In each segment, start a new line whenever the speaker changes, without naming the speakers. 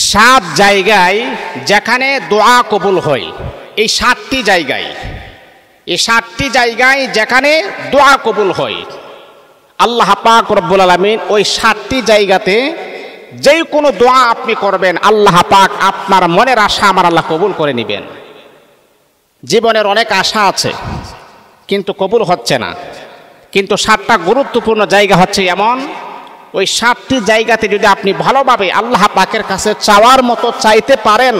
সাত জায়গায় যেখানে দোয়া কবুল হয়, এই সাতটি জায়গায় যেখানে দোয়া কবুল হয়, আল্লাহ পাক রব্বুল আলামিন ওই সাতটি জায়গাতে যেই কোনো দোয়া আপনি করবেন, আল্লাহ পাক আপনার মনের আশা আমার আল্লাহ কবুল করে নেবেন। জীবনের অনেক আশা আছে কিন্তু কবুল হচ্ছে না, কিন্তু সাতটা গুরুত্বপূর্ণ জায়গা হচ্ছে এমন, ওই সাতটি জায়গাতে যদি আপনি ভালোভাবে আল্লাহ পাকের কাছে চাওয়ার মতো চাইতে পারেন,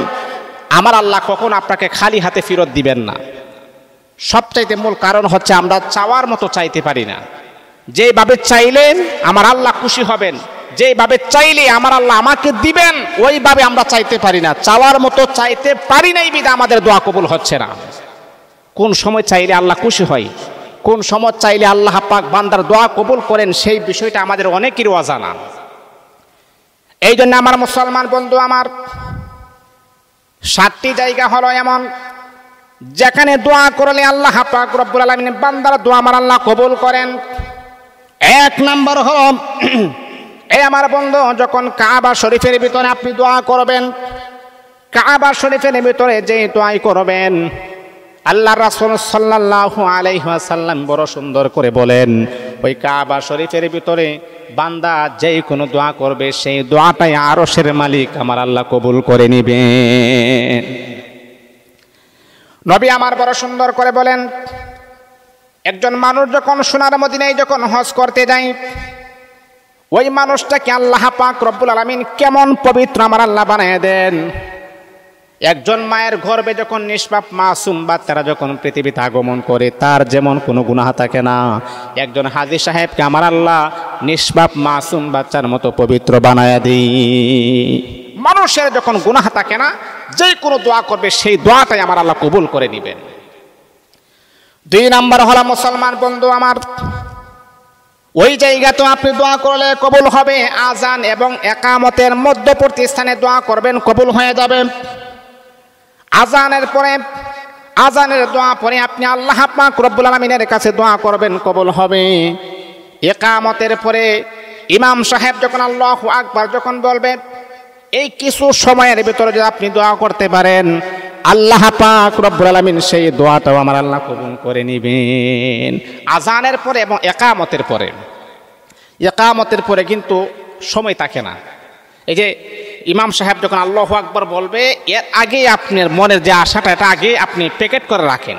আমার আল্লাহ কখন আপনাকে খালি হাতে ফেরত দিবেন না। সবচাইতে মূল কারণ হচ্ছে আমরা চাওয়ার মতো চাইতে পারি না। যেভাবে চাইলেন আমার আল্লাহ খুশি হবেন, যেভাবে চাইলে আমার আল্লাহ আমাকে দিবেন, ওইভাবে আমরা চাইতে পারি না। চাওয়ার মতো চাইতে পারি নাই বিধা আমাদের দোয়া কবুল হচ্ছে না। কোন সময় চাইলে আল্লাহ খুশি হয়, কোন সময় চাইলে আল্লাহ পাক বান্দার দোয়া কবুল করেন, সেই বিষয়টা আমাদের অনেকেরই অজানা। এই জন্য আমার মুসলমান বন্ধু আমার, সাতটি জায়গা হলো এমন যেখানে দোয়া করলে আল্লাহ পাক রব্বুল আলামিন বান্দার দোয়া আমার আল্লাহ কবুল করেন। এক নাম্বার হলো এই আমার বন্ধু, যখন কাবা শরীফের ভিতরে আপনি দোয়া করবেন, কাবা শরীফের ভিতরে যে দোয়াই করবেন, আল্লাহ রাসূল সাল্লাল্লাহু আলাইহি ওয়াসাল্লাম বড় সুন্দর করে বলেন, ওই কাবা শরীফের ভিতরে বান্দা যেই কোনো দোয়া করবে, সেই দোয়াটাই আরশের মালিক আমার আল্লাহ কবুল করে নেবেন। নবী আমার বড় সুন্দর করে বলেন, একজন মানুষ যখন সোনার মদিনায় যখন হজ করতে যায়, ওই মানুষটাকে আল্লাহ পাক রব্বুল আলামিন কেমন পবিত্র আমার আল্লাহ বানিয়ে দেন। একজন মায়ের গর্ভে যখন নিষ্পাপ মাসুম বাচ্চারা যখন পৃথিবীতে আগমন করে, তার যেমন কোনো গুনাহ থাকে না, একজন হাজী সাহেবকে আমার আল্লাহ নিষ্পাপ মাসুম বাচ্চার মতো পবিত্র বানায় দেয়। মানুষের যখন গুনাহ থাকে না, যে কোনো দোয়া করবে সেই দোয়াটাই আমার আল্লাহ কবুল করে নেবেন। দুই নাম্বার হলো মুসলমান বন্ধু আমার, ওই জায়গাতে আপনি দোয়া করলে কবুল হবে, আজান এবং একামতের মধ্যবর্তী স্থানে দোয়া করবেন, কবুল হয়ে যাবে। আজানের দোয়া পরে আপনি আল্লাহ পাক রব্বুল আলামিনের কাছে দোয়া করবেন, কবুল হবে। একামতের পরে ইমাম সাহেব যখন আল্লাহু আকবার যখন বলবেন, এই কিছু সময়ের ভিতরে যদি আপনি দোয়া করতে পারেন, আল্লাহ পাক রব্বুল আলামিন সেই দোয়াটাও আমার আল্লাহ কবুল করে নেবেন। আজানের পরে এবং একামতের পরে কিন্তু সময় থাকে না। এই যে ইমাম সাহেব যখন আল্লাহু আকবার বলবে, এর আগে আপনার মনের যে আশাটা, এটা আগে আপনি প্যাকেট করে রাখেন,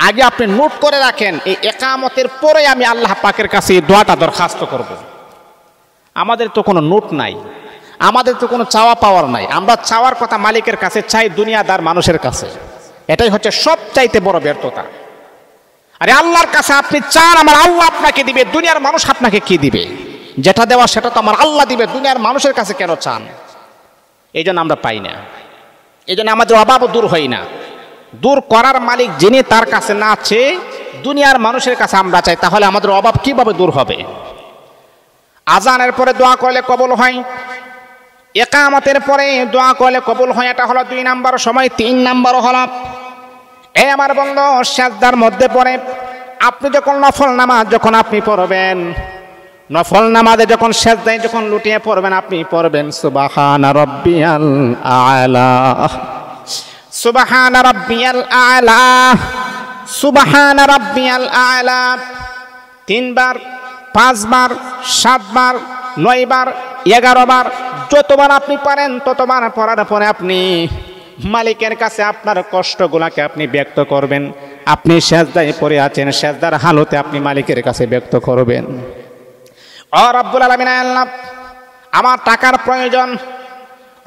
আগে আপনি নোট করে রাখেন, এই একামতের পরে আমি আল্লাহ পাকের কাছে এই দোয়াটা দরখাস্ত করব। আমাদের তো কোনো নোট নাই, আমাদের তো কোনো চাওয়া পাওয়ার নাই। আমরা চাওয়ার কথা মালিকের কাছে চাই, দুনিয়াদার মানুষের কাছে। এটাই হচ্ছে সবচাইতে বড় ব্যর্থতা। আরে আল্লাহর কাছে আপনি চান, আমার আল্লাহ আপনাকে দিবে, দুনিয়ার মানুষ আপনাকে কি দিবে? যেটা দেওয়া সেটা তো আমার আল্লাহ দিবে, দুনিয়ার মানুষের কাছে কেন চান? এই জন্য আমরা পাই না, এই জন্য আমাদের অভাবও দূর হয় না। দূর করার মালিক যিনি, তার কাছে না চেয়ে দুনিয়ার মানুষের কাছে আমরা চাই, তাহলে আমাদের অভাব কিভাবে দূর হবে? আজানের পরে দোয়া করলে কবুল হয়, একামতের পরে দোয়া করলে কবুল হয়, এটা হলো 2 নাম্বার সময়। 3 নাম্বার হলো এই আমার বন্ধু, সিজদার মধ্যে পড়ে আপনি যখন নফল নামাজ যখন আপনি পড়বেন, নফল নামাজে যখন সিজদায় যখন লুটিয়ে পড়বেন, আপনি পড়বেন সুবহান রাব্বিয়াল আ'লা, সুবহান রাব্বিয়াল আ'লা, সুবহান রাব্বিয়াল আ'লা 3 বার, 5 বার, 7 বার, 9 বার, 11 বার, যতবার আপনি পারেন ততবার পড়ার পরে আপনি মালিকের কাছে আপনার কষ্টগুলাকে আপনি ব্যক্ত করবেন। আপনি সিজদায় পড়ে আছেন, সিজদার হালতে আপনি মালিকের কাছে ব্যক্ত করবেন, ও রব্বুল আলামিন, আল্লাহ আমার টাকার প্রয়োজন,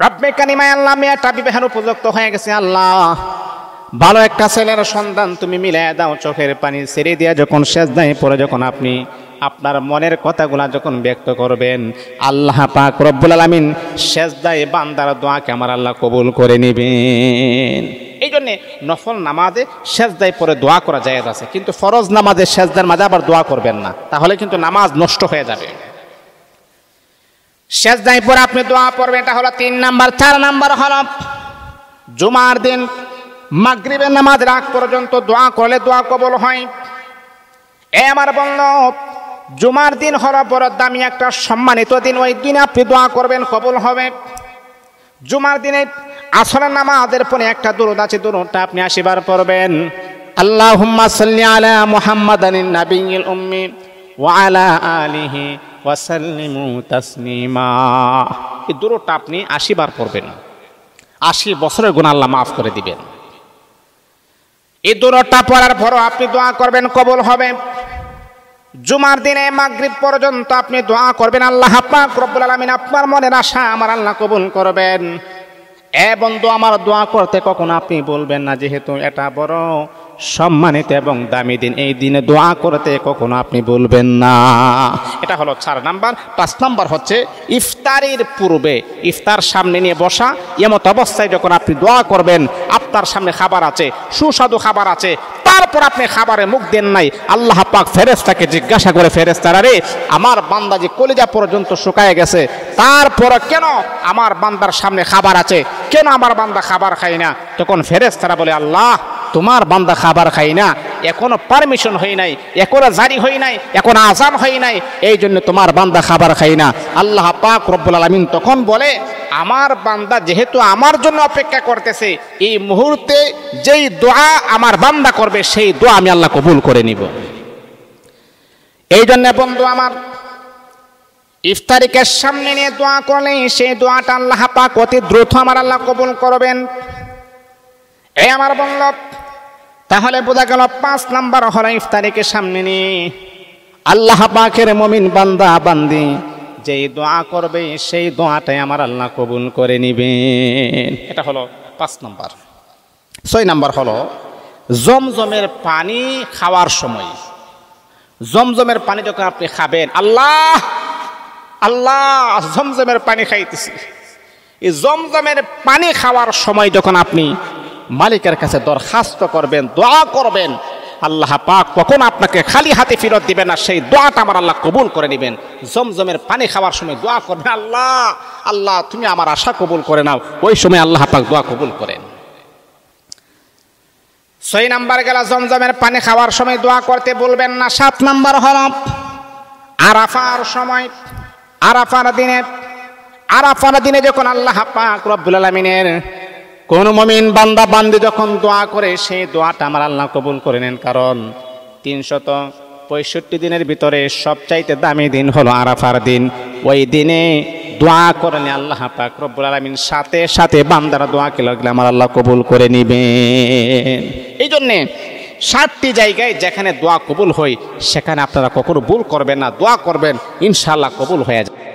রব্বে কারিম আল্লাহ আমি একটা বিবাহের উপযুক্ত হয়ে গেছে, আল্লাহ ভালো একটা ছেলের সন্ধান তুমি মিলিয়ে দাও। চোখের পানি ছেড়ে দিয়ে যখন সিজদায় পড়ে যখন আপনি আপনার মনের কথাগুলা যখন ব্যক্ত করবেন, আল্লাহ পাক রব্বুল আলামিন সিজদায় বান্দার দোয়াকে আমার আল্লাহ কবুল করে নেবেন। এই জন্যে নফল নামাজে সিজদায় পড়ে দোয়া করা জায়েজ আছে, কিন্তু ফরজ নামাজে সিজদার মাঝে আবার দোয়া করবেন না, তাহলে কিন্তু নামাজ নষ্ট হয়ে যাবে। সিজদায় পড়ে আপনি দোয়া পড়বেন, এটা হলো 3 নাম্বার। 4 নাম্বার হলো জুমার দিন মাগরিবের নামাজের আগ পর্যন্ত দোয়া করলে দোয়া কবুল হয়। আমার বন্ধু, জুমার দিন হলো বড় দামি একটা সম্মানিত দিন, ওই দিন আপনি দোয়া করবেন, কবুল হবে। জুমার দিনে আসরের নামাজের পরে একটা দুরূদ আছে, দুরূদটা আপনি 80 বার পড়বেন। আল্লাহুম্মা সাল্লি আলা মুহাম্মাদানিন নাবিয়্যিল উম্মি ওয়া আলা আলিহি ওয়া সাল্লিমু তাসলিমা। এই দুরূদটা আপনি 80 বার পড়বেন, 80 বছরের গুনাহ আল্লাহ মাফ করে দিবেন। এই দুরূদটা পড়ার পরও আপনি দোয়া করবেন, কবুল হবে। জুমার দিনে মাগরিব পর্যন্ত আপনি দোয়া করবেন, আল্লাহ পাক রব্বুল আলামিন আপনার মনের আশা আমার আল্লাহ কবুল করবেন। বন্ধু, আমার দোয়া করতে কখনো আপনি বলবেন না, যেহেতু এটা বড় সম্মানিত এবং দামি দিন, এই দিনে দোয়া করতে কখনো আপনি বলবেন না। এটা হলো 4 নাম্বার। 5 নাম্বার হচ্ছে ইফতারির পূর্বে, ইফতার সামনে নিয়ে বসা, এমত অবস্থায় যখন আপনি দোয়া করবেন, আপনার সামনে খাবার আছে, সুস্বাদু খাবার আছে, তারপর আপনি খাবারে মুখ দেন নাই, আল্লাহ পাক ফেরেশতাকে জিজ্ঞাসা করে, ফেরেশতারা রে, আমার বান্দা যে কলিজা পর্যন্ত শুকায় গেছে, তারপর কেন আমার বান্দার সামনে খাবার আছে, কেন আমার বান্দা খাবার খায় না? তখন ফেরেশতারা বলে, আল্লাহ, তোমার বান্দা খাবার খাই না, এখনো পারমিশন হই নাই, এখনো জারি হই নাই, এখনো আযান হই নাই, এই জন্য তোমার বান্দা খাবার খাই না। আল্লাহ পাক রব্বুল আলামিন তখন বলে, আমার বান্দা যেহেতু আমার জন্য অপেক্ষা করতেছে, এই মুহূর্তে যেই দোয়া আমার বান্দা করবে সেই দোয়া আমি আল্লাহ কবুল করে নিব। এই জন্য বন্ধু আমার, ইফতারিকে সামনে নিয়ে দোয়া করলে সেই দোয়াটা আল্লাহ পাক অতি দ্রুত আমার আল্লাহ কবুল করবেন। এই আমার বন্ধু, তাহলে বোঝা গেল 5 নাম্বার হলো ইফতারিকে সামনে নিয়ে আল্লাহ পাকের মুমিন বান্দা বান্দি যেই দোয়া করবে সেই দোয়াটাই আমার আল্লাহ কবুল করে নিবেন। এটা হলো 5 নাম্বার। 6 নাম্বার হলো জমজমের পানি খাওয়ার সময়। জমজমের পানি যখন আপনি খাবেন, আল্লাহ আল্লাহ জমজমের পানি খাইতেছি, এই জমজমের পানি খাওয়ার সময় যখন আপনি মালিকের কাছে দরখাস্ত করবেন, দোয়া করবেন, আল্লাহ পাক কখন আপনাকে খালি হাতে ফেরত দিবেন না, সেই দোয়াটা আমার আল্লাহ কবুল করে নেবেন। জমজমের পানি খাওয়ার সময় দোয়া করবেন, আল্লাহ আল্লাহ তুমি আমার আশা কবুল করে নাও, ওই সময় আল্লাহ পাক দোয়া কবুল করেন। 6 নাম্বার গেল জমজমের পানি খাওয়ার সময় দোয়া করতে বলবেন না। 7 নাম্বার হল আরাফার সময়, আরাফার দিনে যখন আল্লাহ পাক রব্বুল আলামিনের কোন মুমিন বান্দা বান্দি যখন দোয়া করে, সেই দোয়াটা আমার আল্লাহ কবুল করে নেন। কারণ 365 দিনের ভিতরে সবচাইতে দামি দিন হলো আরাফার দিন। ওই দিনে দোয়া করলে আল্লাহ পাক রব্বুল আলামিন সাথে সাথে বান্দারা দোয়াকে লাগলে আমার আল্লাহ কবুল করে নিবেন। এই জন্যে 7টি জায়গায় যেখানে দোয়া কবুল হয় সেখানে আপনারা কখনো ভুল করবেন না, দোয়া করবেন, ইনশাআল্লাহ কবুল হয়ে যাবে।